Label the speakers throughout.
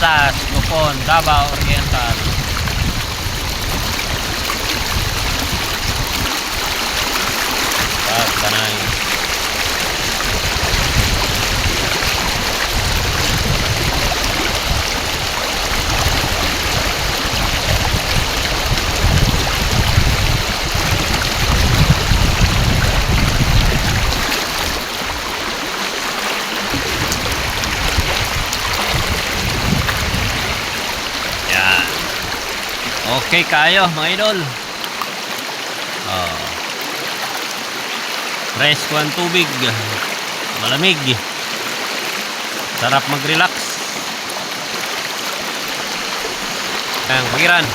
Speaker 1: Batas, Lupon, Davao Oriental. Tanay. Yan. Okay kayo mga idol. Fresh ang tubig, malamig, sarap mag-relax. Ang pagiran.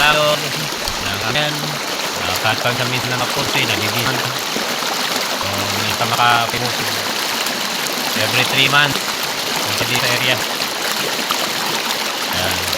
Speaker 1: Lalo ng amen nakakatang kami na mapunti nagigihan may makapinusin every 3 months sa area. Yan.